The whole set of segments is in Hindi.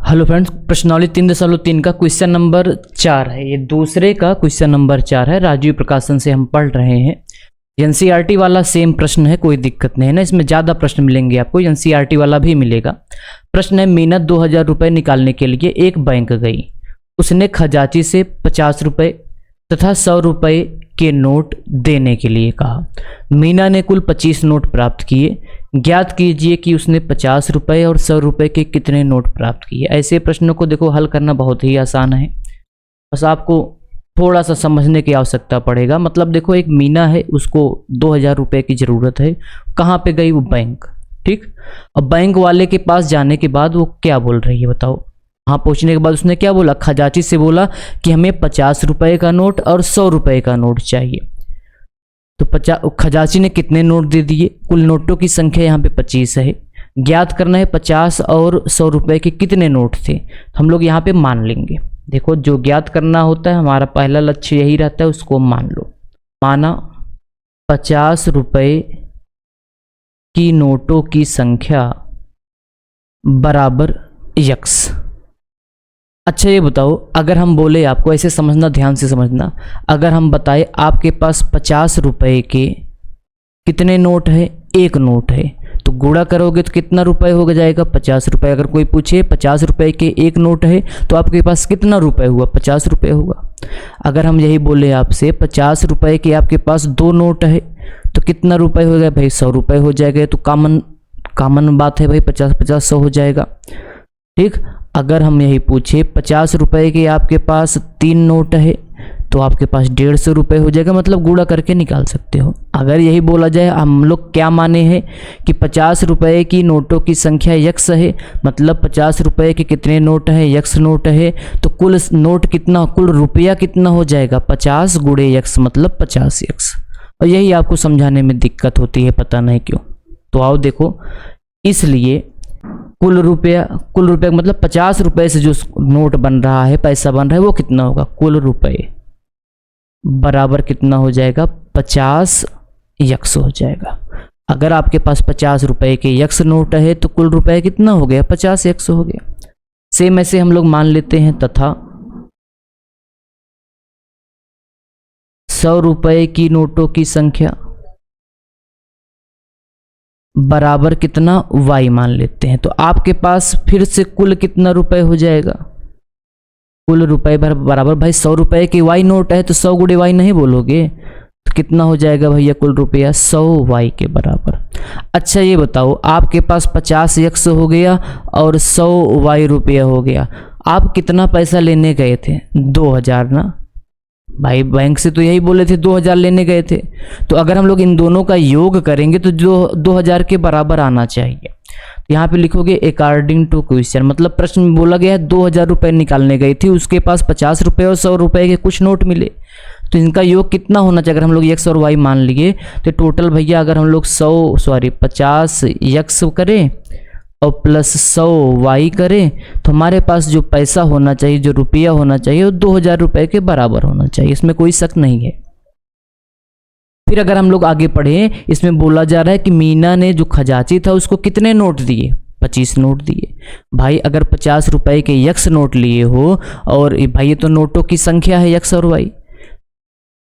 हेलो फ्रेंड्स, प्रश्नावली 3.3 का क्वेश्चन नंबर 4 है। ये दूसरे का क्वेश्चन नंबर 4 है। राजीव प्रकाशन से हम पढ़ रहे हैं। एनसीईआरटी वाला सेम प्रश्न है, कोई दिक्कत नहीं है ना। इसमें ज़्यादा प्रश्न मिलेंगे आपको, एनसीईआरटी वाला भी मिलेगा। प्रश्न है, मीनत 2000 रुपये निकालने के लिए एक बैंक गई। उसने खजांची से 50 रुपये तथा 100 रुपये के नोट देने के लिए कहा। मीना ने कुल 25 नोट प्राप्त किए। ज्ञात कीजिए कि उसने 50 रुपये और 100 रुपये के कितने नोट प्राप्त किए। ऐसे प्रश्नों को देखो हल करना बहुत ही आसान है, बस आपको थोड़ा सा समझने की आवश्यकता पड़ेगा। मतलब देखो, एक मीना है, उसको 2000 रुपये की ज़रूरत है। कहाँ पे गई? वो बैंक। ठीक, अब बैंक वाले के पास जाने के बाद वो क्या बोल रही है बताओ। वहाँ पहुँचने के बाद उसने क्या बोला? खजांची से बोला कि हमें 50 रुपये का नोट और 100 रुपये का नोट चाहिए। तो खजांची ने कितने नोट दे दिए? कुल नोटों की संख्या यहाँ पे 25 है। ज्ञात करना है 50 और 100 रुपये के कितने नोट थे। तो हम लोग यहाँ पे मान लेंगे। देखो, जो ज्ञात करना होता है हमारा पहला लक्ष्य यही रहता है, उसको मान लो। माना 50 रुपये की नोटों की संख्या बराबर x। अच्छा ये बताओ, अगर हम बोले आपको, ऐसे समझना, ध्यान से समझना, अगर हम बताए आपके पास 50 रुपये के कितने नोट है? एक नोट है, तो गुणा करोगे तो कितना रुपए हो जाएगा? 50 रुपये। अगर कोई पूछे 50 रुपये के एक नोट है तो आपके पास कितना रुपए हुआ? 50 रुपये होगा। अगर हम यही बोले आपसे 50 रुपये के आपके पास दो नोट है तो कितना रुपए हो गया भाई? 100 रुपये हो जाएगा। तो कॉमन बात है भाई, 50-50 100 हो जाएगा। ठीक, अगर हम यही पूछे 50 रुपये के आपके पास 3 नोट है तो आपके पास 150 रुपये हो जाएगा। मतलब गुणा करके निकाल सकते हो। अगर यही बोला जाए, हम लोग क्या माने हैं कि 50 रुपये की नोटों की संख्या x है, मतलब 50 रुपये के कितने नोट है? x नोट है। तो कुल नोट कितना, कुल रुपया कितना हो जाएगा? 50 गुणे x, मतलब 50x। और यही आपको समझाने में दिक्कत होती है, पता नहीं क्यों। तो आओ देखो, इसलिए कुल रुपया मतलब 50 रुपये से जो नोट बन रहा है, पैसा बन रहा है, वो कितना होगा? कुल रुपये बराबर कितना हो जाएगा? 50x हो जाएगा। अगर आपके पास 50 रुपये के x नोट है तो कुल रुपये कितना हो गया? 50x हो गया। सेम ऐसे हम लोग मान लेते हैं, तथा 100 रुपये की नोटों की संख्या बराबर कितना? y मान लेते हैं। तो आपके पास फिर से कुल कितना रुपए हो जाएगा? कुल रुपए बराबर भाई 100 रुपये की y नोट है तो 100 गुणे y नहीं बोलोगे तो कितना हो जाएगा भैया? कुल रुपया 100y के बराबर। अच्छा ये बताओ, आपके पास 50x हो गया और 100y रुपया हो गया। आप कितना पैसा लेने गए थे? 2000 ना भाई। बैंक से तो यही बोले थे 2000 लेने गए थे। तो अगर हम लोग इन दोनों का योग करेंगे तो जो 2000 के बराबर आना चाहिए। यहाँ पे लिखोगे अकॉर्डिंग टू क्वेश्चन, मतलब प्रश्न में बोला गया है 2000 रुपये निकालने गई थी, उसके पास 50 रुपये और 100 रुपये के कुछ नोट मिले, तो इनका योग कितना होना चाहिए? अगर हम लोग x और y मान लिए तो टोटल भैया, अगर हम लोग 50x करें और प्लस 100y करें तो हमारे पास जो पैसा होना चाहिए, जो रुपया होना चाहिए, वो 2000 रुपये के बराबर होना चाहिए। इसमें कोई शक नहीं है। फिर अगर हम लोग आगे पढ़े, इसमें बोला जा रहा है कि मीना ने जो खजांची था उसको कितने नोट दिए? 25 नोट दिए। भाई अगर 50 रुपये के x नोट लिए हो, और भाई ये तो नोटों की संख्या है x और y,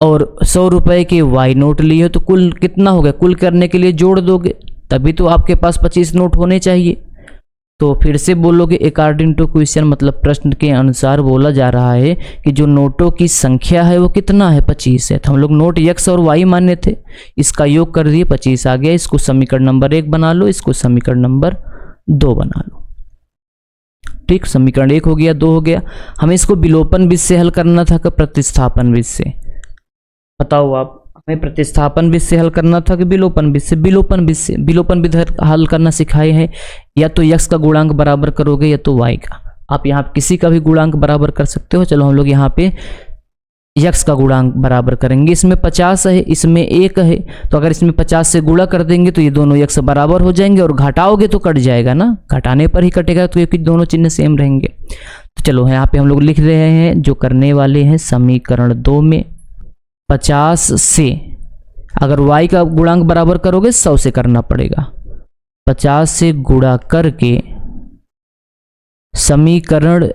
और 100 रुपये के y नोट लिए हो, तो कुल कितना हो गया? कुल करने के लिए जोड़ दोगे तभी तो आपके पास 25 नोट होने चाहिए। तो फिर से बोलोगे अकॉर्डिंग टू क्वेश्चन, मतलब प्रश्न के अनुसार बोला जा रहा है कि जो नोटों की संख्या है वो कितना है? 25 है। तो हम लोग नोट x और y माने थे, इसका योग कर दिए, 25 आ गया। इसको समीकरण नंबर 1 बना लो, इसको समीकरण नंबर 2 बना लो। ठीक, समीकरण 1 हो गया, 2 हो गया। हमें इसको विलोपन विधि से हल करना था कि प्रतिस्थापन विधि से? बताओ आप, हमें प्रतिस्थापन विधि से हल करना था कि विलोपन विधि से? विलोपन विधि से। विलोपन विधि हल करना सिखाए हैं, या तो x का गुणांक बराबर करोगे या तो y का। आप यहाँ किसी का भी गुणांक बराबर कर सकते हो। चलो हम लोग यहाँ पे x का गुणांक बराबर करेंगे। इसमें 50 है, इसमें 1 है, तो अगर इसमें 50 से गुणा कर देंगे तो ये दोनों x बराबर हो जाएंगे, और घटाओगे तो कट जाएगा ना, घटाने पर ही कटेगा, तो क्योंकि दोनों चिन्ह सेम रहेंगे। तो चलो यहाँ पे हम लोग लिख रहे हैं जो करने वाले हैं, समीकरण 2 में 50 से अगर y का गुणांक बराबर करोगे 100 से करना पड़ेगा। 50 से गुणा करके समीकरण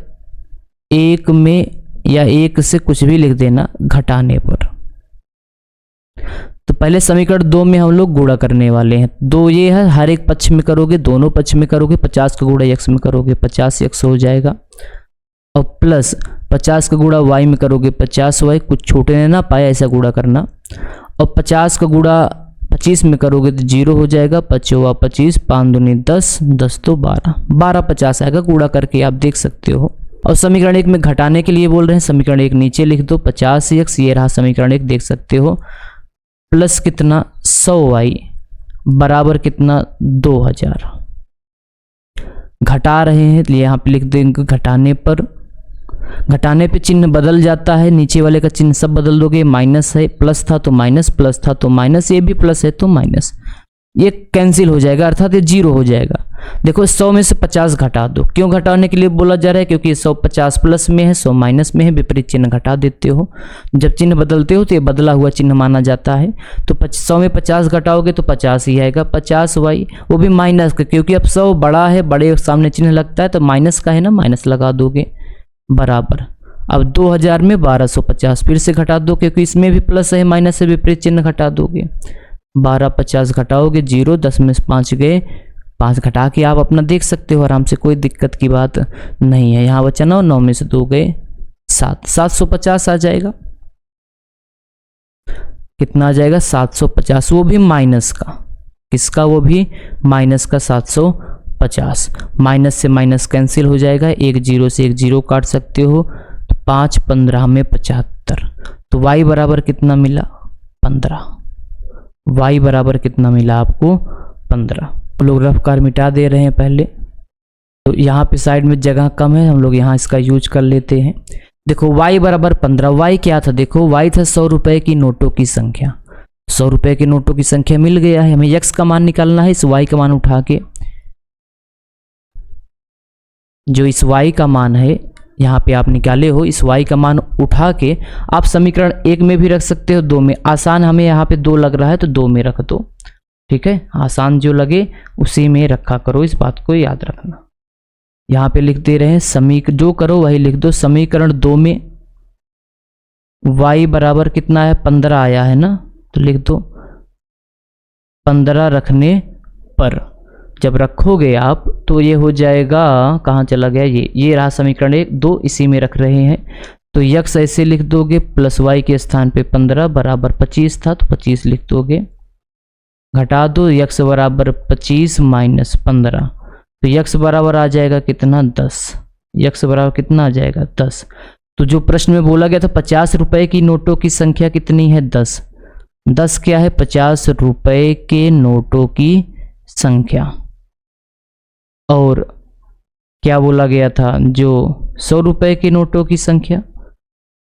1 में या 1 से कुछ भी लिख देना घटाने पर। तो पहले समीकरण 2 में हम लोग गुणा करने वाले हैं। 2 ये है, हर एक पक्ष में करोगे, दोनों पक्ष में करोगे, 50 का गुणा x में करोगे 50x हो जाएगा, और प्लस 50 का गुणा y में करोगे 50y, कुछ छूटने ना पाए ऐसा गुणा करना, और 50 का गुणा 25 में करोगे तो 0 हो जाएगा, 5 25, 5 दूनी 10, 10 तो 12, 12 50 आएगा, गुणा करके आप देख सकते हो। और समीकरण 1 में घटाने के लिए बोल रहे हैं, समीकरण 1 नीचे लिख दो, 50x ये रहा समीकरण 1, देख सकते हो, प्लस कितना 100y बराबर कितना 2000। घटा रहे हैं तो यहाँ पे लिख देंगे घटाने पर। घटाने पे चिन्ह बदल जाता है, नीचे वाले का चिन्ह सब बदल दोगे, माइनस है, प्लस था तो माइनस, प्लस था तो माइनस, ये भी प्लस है तो माइनस, ये कैंसिल हो जाएगा, अर्थात ये 0 हो जाएगा। देखो 100 में से 50 घटा दो, क्यों घटाने के लिए बोला जा रहा है, क्योंकि 100 50 प्लस में है, 100 माइनस में है, विपरीत चिन्ह घटा देते हो। जब चिन्ह बदलते हो तो ये बदला हुआ चिन्ह माना जाता है। तो 100 में 50 घटाओगे तो 50 ही आएगा, 50y, वो भी माइनस का, क्योंकि अब 100 बड़ा है, बड़े सामने चिन्ह लगता है तो माइनस का है ना, माइनस लगा दोगे, बराबर। अब 2000 में 1250 फिर से घटा दो, क्योंकि इसमें भी प्लस है माइनस से विपरीत चिन्ह घटा दोगे, 12 50 घटाओगे 0, 10 में से 5 गए, 5 घटा के आप अपना देख सकते हो आराम से, कोई दिक्कत की बात नहीं है। यहाँ बचा 9, 9 में से 2 गए 7, 750 आ जाएगा। कितना आ जाएगा 750, वो भी माइनस का, किसका, वो भी माइनस का 750। माइनस से माइनस कैंसिल हो जाएगा, 1 0 से 1 0 काट सकते हो, तो 5 15 में 75। तो y बराबर कितना मिला 15, y बराबर कितना मिला आपको 15। हम लोग रफ कार मिटा दे रहे हैं पहले, तो यहाँ पे साइड में जगह कम है, हम लोग यहाँ इसका यूज कर लेते हैं। देखो y बराबर 15, y क्या था, देखो y था 100 रुपए की नोटों की संख्या, 100 रुपए की नोटों की संख्या मिल गया है, हमें x का मान निकालना है, इस y का मान उठा के, जो इस y का मान है यहाँ पे आप निकाले हो, इस y का मान उठा के आप समीकरण 1 में भी रख सकते हो, 2 में, आसान हमें यहाँ पे 2 लग रहा है तो 2 में रख दो, ठीक है, आसान जो लगे उसी में रखा करो, इस बात को याद रखना। यहाँ पे लिख दे रहे हैं जो करो वही लिख दो। समीकरण 2 में y बराबर कितना है 15 आया है ना, तो लिख दो 15 रखने पर, जब रखोगे आप तो ये हो जाएगा, कहाँ चला गया ये रहा समीकरण 1 2, इसी में रख रहे हैं, तो x ऐसे लिख दोगे, प्लस y के स्थान पे 15 बराबर 25 था तो 25 लिख दोगे, घटा दो, x बराबर 25 माइनस 15, तो x बराबर आ जाएगा कितना 10, x बराबर कितना आ जाएगा 10। तो जो प्रश्न में बोला गया था 50 रुपए की नोटों की संख्या कितनी है 10, 10 क्या है 50 रुपए के नोटों की संख्या, और क्या बोला गया था जो 100 रुपए के नोटों की संख्या,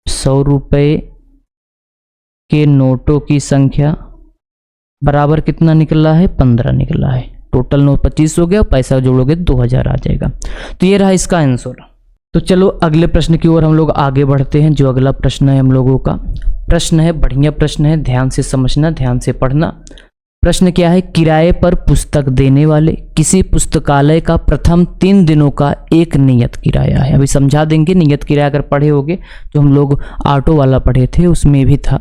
100 रुपए के नोटों की संख्या बराबर कितना निकला है 15 निकला है, टोटल नोट 25 हो गया, पैसा जोड़ोगे 2000 आ जाएगा। तो ये रहा इसका आंसर। तो चलो अगले प्रश्न की ओर हम लोग आगे बढ़ते हैं। जो अगला प्रश्न है हम लोगों का प्रश्न है, बढ़िया प्रश्न है, ध्यान से समझना, ध्यान से पढ़ना। प्रश्न क्या है, किराए पर पुस्तक देने वाले किसी पुस्तकालय का प्रथम 3 दिनों का एक नियत किराया है। अभी समझा देंगे, नियत किराया अगर पढ़े होगे, जो हम लोग ऑटो वाला पढ़े थे उसमें भी था,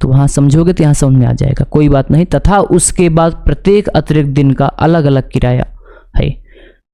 तो वहाँ समझोगे तो यहाँ समझ में आ जाएगा, कोई बात नहीं। तथा उसके बाद प्रत्येक अतिरिक्त दिन का अलग अलग किराया है।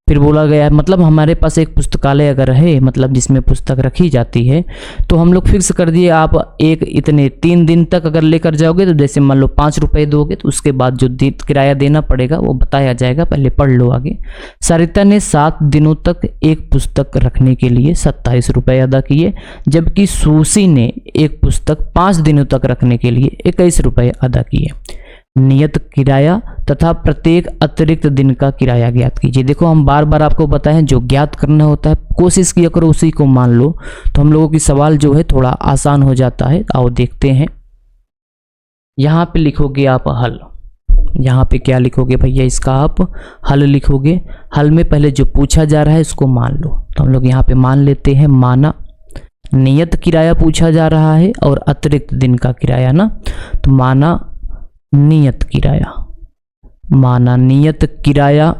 फिर बोला गया है, मतलब हमारे पास एक पुस्तकालय अगर है, मतलब जिसमें पुस्तक रखी जाती है, तो हम लोग फिक्स कर दिए, आप एक इतने 3 दिन तक अगर लेकर जाओगे, तो जैसे मान लो 5 रुपये दोगे, तो उसके बाद जो किराया देना पड़ेगा वो बताया जाएगा, पहले पढ़ लो आगे। सरिता ने 7 दिनों तक एक पुस्तक रखने के लिए 27 रुपये अदा किए, जबकि सुशी ने एक पुस्तक 5 दिनों तक रखने के लिए 21 रुपये अदा किए। नियत किराया तथा प्रत्येक अतिरिक्त दिन का किराया ज्ञात कीजिए। देखो हम बार बार आपको बताएं, जो ज्ञात करना होता है कोशिश किया करो उसी को मान लो, तो हम लोगों की सवाल जो है थोड़ा आसान हो जाता है। आओ देखते हैं। यहाँ पे लिखोगे आप हल, यहाँ पे क्या लिखोगे भैया, इसका आप हल लिखोगे। हल में पहले जो पूछा जा रहा है उसको मान लो, तो हम लोग यहाँ पे मान लेते हैं, माना नियत किराया पूछा जा रहा है और अतिरिक्त दिन का किराया ना, तो माना नियत किराया, माना नियत किराया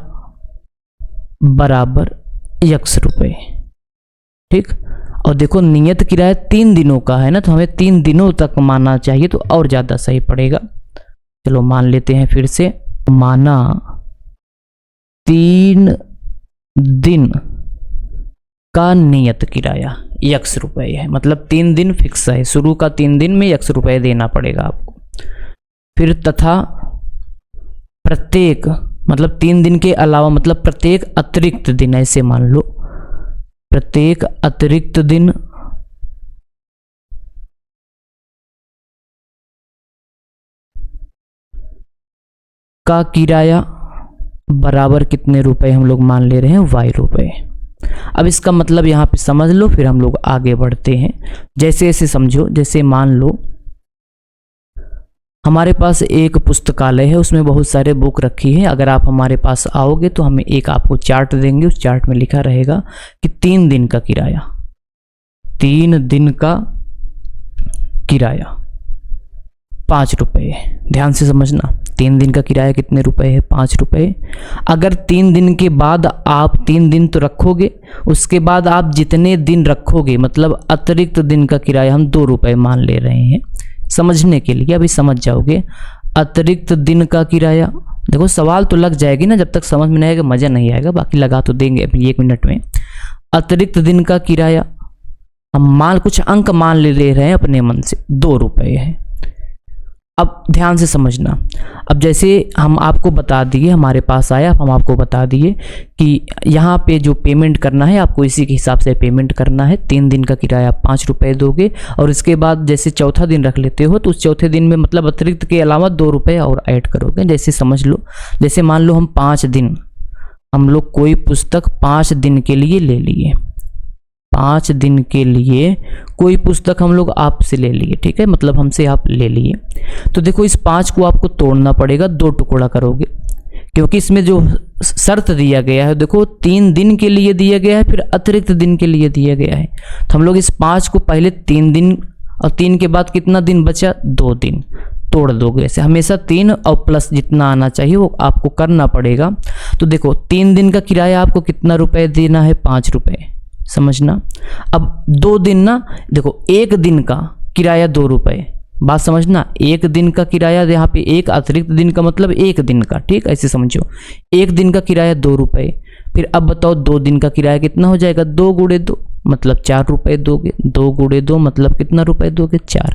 बराबर x रुपए, ठीक। और देखो नियत किराया 3 दिनों का है ना, तो हमें 3 दिनों तक मानना चाहिए तो और ज़्यादा सही पड़ेगा। चलो मान लेते हैं फिर से, माना 3 दिन का नियत किराया x रुपए है, मतलब 3 दिन फिक्स है, शुरू का 3 दिन में x रुपए देना पड़ेगा आपको। फिर तथा प्रत्येक, मतलब 3 दिन के अलावा, मतलब प्रत्येक अतिरिक्त दिन, ऐसे मान लो प्रत्येक अतिरिक्त दिन का किराया बराबर कितने रुपए हम लोग मान ले रहे हैं, y रुपए। अब इसका मतलब यहाँ पे समझ लो, फिर हम लोग आगे बढ़ते हैं। जैसे ऐसे समझो, जैसे मान लो हमारे पास एक पुस्तकालय है, उसमें बहुत सारे बुक रखी है। अगर आप हमारे पास आओगे तो हमें एक आपको चार्ट देंगे, उस चार्ट में लिखा रहेगा कि 3 दिन का किराया, 3 दिन का किराया 5 रुपये। ध्यान से समझना, 3 दिन का किराया कितने रुपए है, 5 रुपये। अगर 3 दिन के बाद आप 3 दिन तो रखोगे, उसके बाद आप जितने दिन रखोगे, मतलब अतिरिक्त दिन का किराया हम 2 रुपये मान ले रहे हैं समझने के लिए, अभी समझ जाओगे। अतिरिक्त दिन का किराया, देखो सवाल तो लग जाएगी ना, जब तक समझ में नहीं आएगा मज़ा नहीं आएगा, बाकी लगा तो देंगे अभी 1 मिनट में। अतिरिक्त दिन का किराया हम कुछ अंक मान ले रहे हैं अपने मन से, 2 रुपये है। अब ध्यान से समझना, अब जैसे हम आपको बता दिए, हमारे पास आया, हम आपको बता दिए कि यहाँ पे जो पेमेंट करना है आपको इसी के हिसाब से पेमेंट करना है। 3 दिन का किराया 5 रुपये दोगे, और इसके बाद जैसे चौथा दिन रख लेते हो तो उस चौथे दिन में मतलब अतिरिक्त के अलावा 2 रुपये और ऐड करोगे। जैसे समझ लो, जैसे मान लो हम 5 दिन, हम लोग कोई पुस्तक 5 दिन के लिए ले लिए, 5 दिन के लिए कोई पुस्तक हम लोग आपसे ले लिए, ठीक है, मतलब हमसे आप ले लिए। तो देखो इस 5 को आपको तोड़ना पड़ेगा, 2 टुकड़ा करोगे, क्योंकि इसमें जो शर्त दिया गया है, देखो 3 दिन के लिए दिया गया है, फिर अतिरिक्त दिन के लिए दिया गया है। तो हम लोग इस 5 को पहले 3 दिन, और 3 के बाद कितना दिन बचा, 2 दिन, तोड़ दोगे। ऐसे हमेशा 3 और प्लस जितना आना चाहिए वो आपको करना पड़ेगा। तो देखो 3 दिन का किराया आपको कितना रुपए देना है, 5 रुपये, समझना। अब 2 दिन ना, देखो 1 दिन का किराया 2 रुपये, बात समझना। 1 दिन का किराया, यहाँ पे एक अतिरिक्त दिन का मतलब 1 दिन का, ठीक, ऐसे समझो। 1 दिन का किराया 2 रुपये। फिर अब बताओ 2 दिन का किराया कितना हो जाएगा, 2 गुणे 2 मतलब 4 रुपये दोगे, 2 गुणे 2 मतलब कितना रुपए दोगे, 4।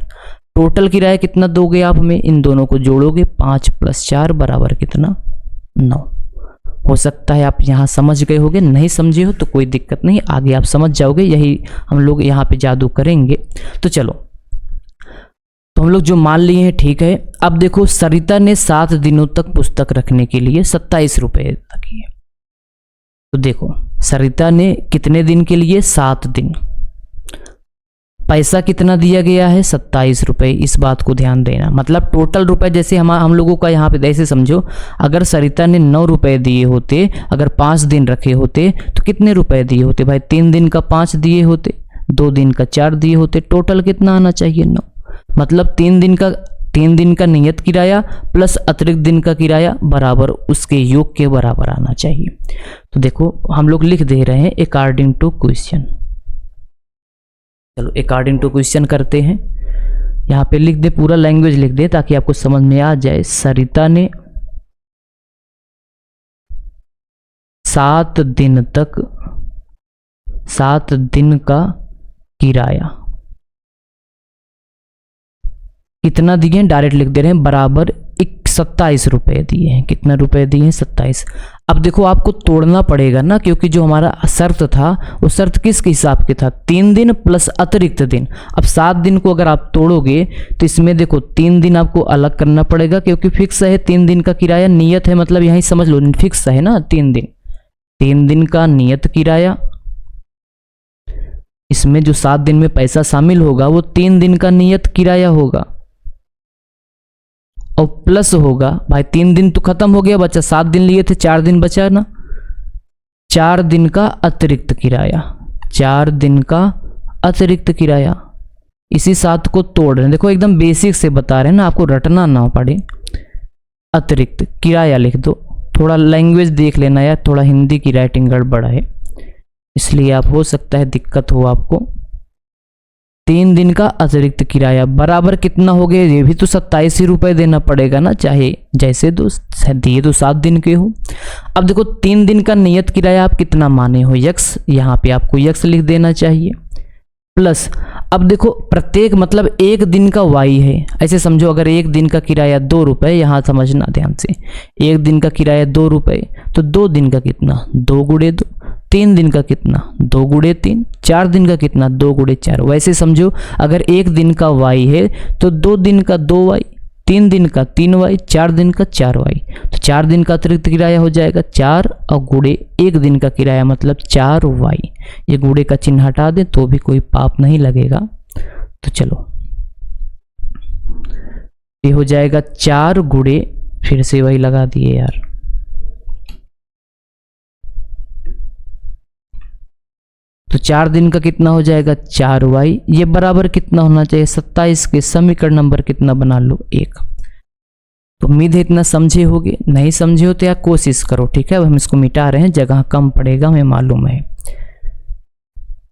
टोटल किराया कितना दोगे आप हमें, इन दोनों को जोड़ोगे, 5 + 4 बराबर कितना, 9। हो सकता है आप यहाँ समझ गए होगे, नहीं समझे हो तो कोई दिक्कत नहीं, आगे आप समझ जाओगे, यही हम लोग यहाँ पे जादू करेंगे। तो चलो, तो हम लोग जो मान लिए हैं, ठीक है। अब देखो सरिता ने 7 दिनों तक पुस्तक रखने के लिए 27 रुपये किए। तो देखो सरिता ने कितने दिन के लिए, 7 दिन, पैसा कितना दिया गया है, 27 रुपये। इस बात को ध्यान देना, मतलब टोटल रुपए जैसे हम लोगों का यहाँ पे ऐसे समझो, अगर सरिता ने 9 रुपये दिए होते, अगर 5 दिन रखे होते तो कितने रुपए दिए होते भाई, 3 दिन का 5 दिए होते, 2 दिन का 4 दिए होते, टोटल कितना आना चाहिए, 9। मतलब 3 दिन का नियत किराया प्लस अतिरिक्त दिन का किराया बराबर उसके योग के बराबर आना चाहिए। तो देखो हम लोग लिख दे रहे हैं अकॉर्डिंग टू क्वेश्चन। चलो अकॉर्डिंग टू क्वेश्चन करते हैं, यहाँ पे लिख दे, पूरा लैंग्वेज लिख दे ताकि आपको समझ में आ जाए। सरिता ने 7 दिन तक 7 दिन का किराया कितना दिए, डायरेक्ट लिख दे रहे हैं, बराबर 27 रुपये दिए हैं। कितना रुपए दिए हैं, 27। अब देखो आपको तोड़ना पड़ेगा ना, क्योंकि जो हमारा शर्त था वो शर्त किसके हिसाब के था, 3 दिन प्लस अतिरिक्त दिन। अब 7 दिन को अगर आप तोड़ोगे तो इसमें देखो 3 दिन आपको अलग करना पड़ेगा, क्योंकि फिक्स है 3 दिन का किराया, नियत है, मतलब यही समझ लो फिक्स है ना 3 दिन, 3 दिन का नियत किराया। इसमें जो 7 दिन में पैसा शामिल होगा वो 3 दिन का नियत किराया होगा, और प्लस होगा भाई 3 दिन तो खत्म हो गया, बचा 7 दिन लिए थे, 4 दिन बचा ना, 4 दिन का अतिरिक्त किराया, 4 दिन का अतिरिक्त किराया। इसी 7 को तोड़ रहे हैं, देखो एकदम बेसिक से बता रहे हैं ना, आपको रटना ना पड़े। अतिरिक्त किराया लिख दो, थोड़ा लैंग्वेज देख लेना यार, थोड़ा हिंदी की राइटिंग गड़बड़ है। इसलिए आप हो सकता है दिक्कत हो आपको। 3 दिन का अतिरिक्त किराया बराबर कितना हो गया, ये भी तो 27 ही रुपये देना पड़ेगा ना, चाहे जैसे दो दिए तो 7 दिन के हो। अब देखो 3 दिन का नियत किराया आप कितना माने हो, यक्स, यहाँ पे आपको यक्स लिख देना चाहिए, प्लस अब देखो प्रत्येक मतलब 1 दिन का वाई है, ऐसे समझो अगर 1 दिन का किराया 2 रुपये, यहाँ समझना ध्यान से, 1 दिन का किराया 2 रुपये, तो 2 दिन का कितना 2 गुणे 2, 3 दिन का कितना 2 गुणे 3, 4 दिन का कितना 2 गुणे 4। वैसे समझो अगर 1 दिन का वाई है तो 2 दिन का 2 वाई, 3 दिन का 3 वाई, 4 दिन का 4 वाई, तो 4 दिन का अतिरिक्त किराया हो जाएगा 4 और गुणे 1 दिन का किराया मतलब 4 वाई। ये गुणे का चिन्ह हटा दें तो भी कोई पाप नहीं लगेगा। तो चलो ये हो जाएगा 4 गुणे, फिर से वही लगा दिए यार, तो 4 दिन का कितना हो जाएगा 4 वाई, ये बराबर कितना होना चाहिए 27 के समीकरण नंबर कितना बना लो 1। तो उम्मीद है इतना समझे होगे, नहीं समझे हो तो यार कोशिश करो, ठीक है। अब हम इसको मिटा रहे हैं, जगह कम पड़ेगा हमें मालूम है।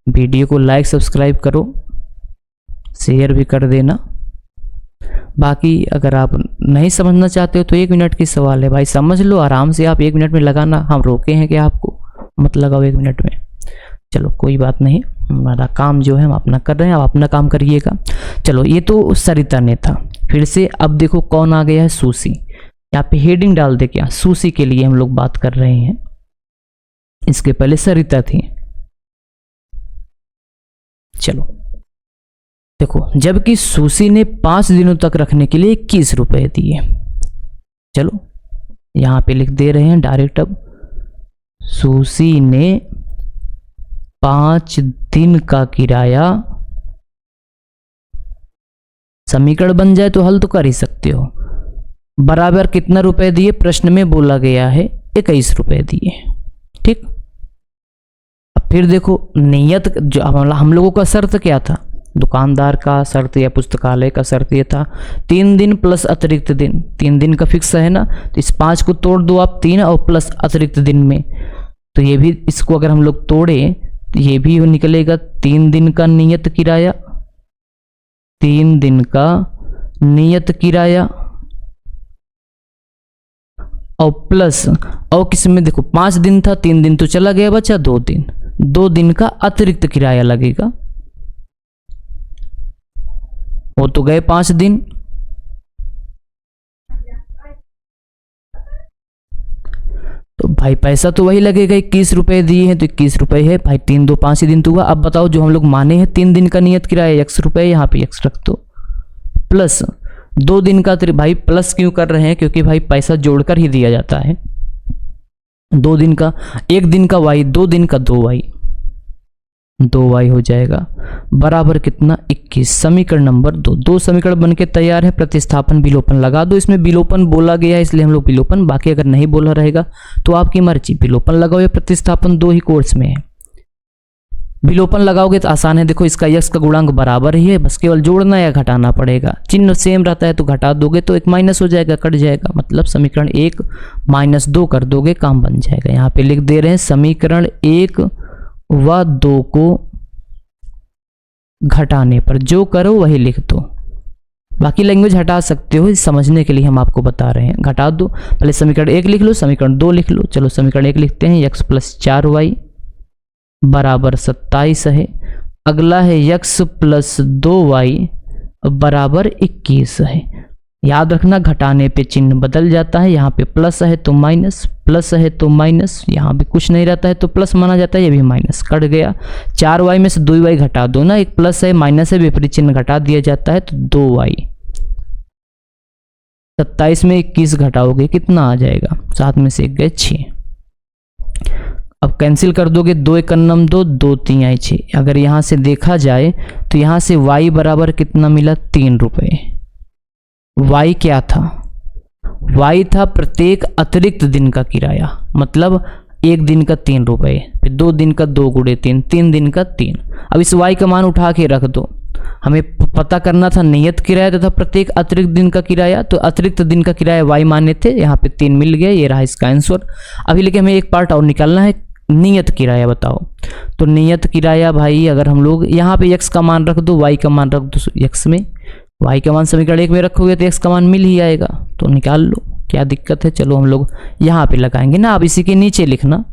वीडियो को लाइक सब्सक्राइब करो, शेयर भी कर देना। बाकी अगर आप नहीं समझना चाहते हो तो 1 मिनट की सवाल है भाई, समझ लो आराम से, आप 1 मिनट में लगाना, हम रोके हैं कि आपको मत लगाओ 1 मिनट में। चलो कोई बात नहीं, हमारा काम जो है हम अपना कर रहे हैं, आप अपना काम करिएगा। चलो ये तो सरिता ने था, फिर से अब देखो कौन आ गया है, सुसी। यहाँ पे हेडिंग डाल दे, क्या सुसी के लिए हम लोग बात कर रहे हैं, इसके पहले सरिता थी। चलो देखो, जबकि सुसी ने 5 दिनों तक रखने के लिए 21 रुपए दिए। चलो यहाँ पे लिख दे रहे हैं डायरेक्ट, अब सुसी ने 5 दिन का किराया, समीकरण बन जाए तो हल तो कर ही सकते हो, बराबर कितना रुपए दिए, प्रश्न में बोला गया है 21 रुपए दिए, ठीक। अब फिर देखो नियत, जो हम लोगों का शर्त क्या था, दुकानदार का शर्त या पुस्तकालय का शर्त ये था 3 दिन प्लस अतिरिक्त दिन, 3 दिन का फिक्स है ना, तो इस 5 को तोड़ दो आप 3 और प्लस अतिरिक्त दिन में, तो ये भी, इसको अगर हम लोग तोड़े तो ये भी निकलेगा 3 दिन का नियत किराया, 3 दिन का नियत किराया, और प्लस, और किसमें देखो 5 दिन था, 3 दिन तो चला गया बचा 2 दिन, 2 दिन का अतिरिक्त किराया लगेगा, वो तो गए 5 दिन। तो भाई पैसा तो वही लगेगा, 21 रुपए दिए हैं तो 21 रुपए है भाई, 3 2 5 ही दिन तो हुआ। अब बताओ जो हम लोग माने हैं 3 दिन का नियत किराया x रुपए, यहाँ पे x रख दो, प्लस 2 दिन का, भाई प्लस क्यों कर रहे हैं, क्योंकि भाई पैसा जोड़कर ही दिया जाता है। 2 दिन का, 1 दिन का y, 2 दिन का 2y, 2y हो जाएगा बराबर कितना 21, समीकरण नंबर 2। 2 समीकरण बनके तैयार है, प्रतिस्थापन विलोपन लगा दो, इसमें विलोपन बोला गया है इसलिए हम लोग विलोपन, बाकी अगर नहीं बोला रहेगा तो आपकी मर्जी, विलोपन लगाओ या प्रतिस्थापन, 2 ही कोर्स में है। विलोपन लगाओगे तो आसान है, देखो इसका यक्स का गुणांक बराबर ही है, बस केवल जोड़ना या घटाना पड़ेगा, चिन्ह सेम रहता है तो घटा दोगे तो एक माइनस हो जाएगा, कट जाएगा, मतलब समीकरण 1 -2 कर दोगे काम बन जाएगा। यहाँ पे लिख दे रहे हैं समीकरण 1 व 2 को घटाने पर जो करो वही लिख दो, बाकी लैंग्वेज हटा सकते हो, समझने के लिए हम आपको बता रहे हैं। घटा दो, पहले समीकरण 1 लिख लो, समीकरण 2 लिख लो। चलो समीकरण 1 लिखते हैं, x + 4y बराबर 27 है, अगला है x + 2y बराबर 21 है। याद रखना घटाने पे चिन्ह बदल जाता है, यहाँ पे प्लस है तो माइनस, प्लस है तो माइनस, यहाँ भी कुछ नहीं रहता है तो प्लस माना जाता है, ये भी माइनस, कट गया। 4y में से 2y घटा दो ना, एक प्लस है माइनस है, विपरीत चिन्ह घटा दिया जाता है तो 2y। 27 में 21 घटाओगे कितना आ जाएगा, 7 में से 1 गए 6। अब कैंसिल कर दोगे, 2 × 2 2 3 6। अगर यहाँ से देखा जाए तो यहाँ से y बराबर कितना मिला 3 रुपये। y क्या था, y था प्रत्येक अतिरिक्त दिन का किराया, मतलब 1 दिन का 3 रुपये, फिर 2 दिन का 2 × 3, 3 दिन का 3। अब इस y का मान उठा के रख दो, हमें पता करना था नियत किराया तथा प्रत्येक अतिरिक्त दिन का किराया, तो अतिरिक्त दिन का किराया y माने थे, यहाँ पे 3 मिल गया, ये रहा इसका आंसर। अभी लेकिन हमें एक पार्ट और निकालना है, नियत किराया बताओ। तो नियत किराया भाई अगर हम लोग यहाँ पे x का मान रख दो, y का मान रख दो x में, y का मान समीकरण 1 में रखोगे तो x का मान मिल ही आएगा, तो निकाल लो, क्या दिक्कत है। चलो हम लोग यहाँ पे लगाएंगे ना, आप इसी के नीचे लिखना,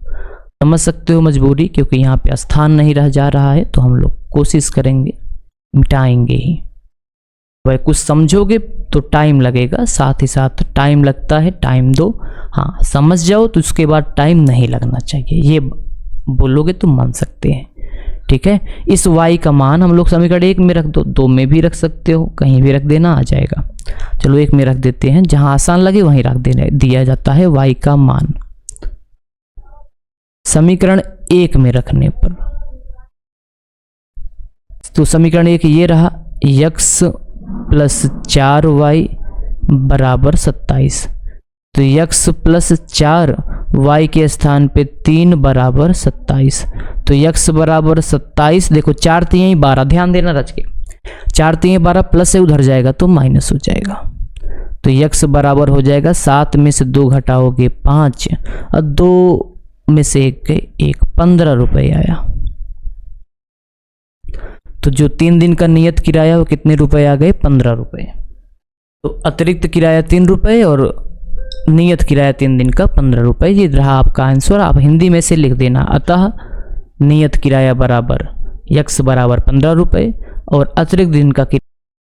समझ सकते हो मजबूरी, क्योंकि यहाँ पे स्थान नहीं रह जा रहा है, तो हम लोग कोशिश करेंगे मिटाएंगे ही। भाई कुछ समझोगे तो टाइम लगेगा, साथ ही साथ टाइम लगता है, टाइम दो, हाँ समझ जाओ तो उसके बाद टाइम नहीं लगना चाहिए, ये बोलोगे तो मान सकते हैं, ठीक है। इस y का मान हम लोग समीकरण 1 में रख दो, 2 में भी रख सकते हो, कहीं भी रख देना आ जाएगा। चलो 1 में रख देते हैं, जहां आसान लगे वहीं रख देना, दिया जाता है y का मान समीकरण 1 में रखने पर। तो समीकरण 1 ये रहा, x प्लस 4y बराबर 27। तो x प्लस 4y के स्थान पे 3 बराबर 27। तो x बराबर 27, देखो 4 3 12, ध्यान देना रच के, 4 3 12 प्लस से उधर जाएगा तो माइनस हो जाएगा। तो x बराबर हो जाएगा 7 में से 2 घटाओगे 5 और 2 में से 1 गए 1, 15 रुपये आया। तो जो 3 दिन का नियत किराया वो कितने रुपए आ गए, 15 रुपये। तो अतिरिक्त किराया 3 रुपये और नियत किराया 3 दिन का 15 रुपये, ये रहा आपका आंसर। आप हिंदी में से लिख देना, अतः नियत किराया बराबर x बराबर 15 रुपये और अतिरिक्त दिन का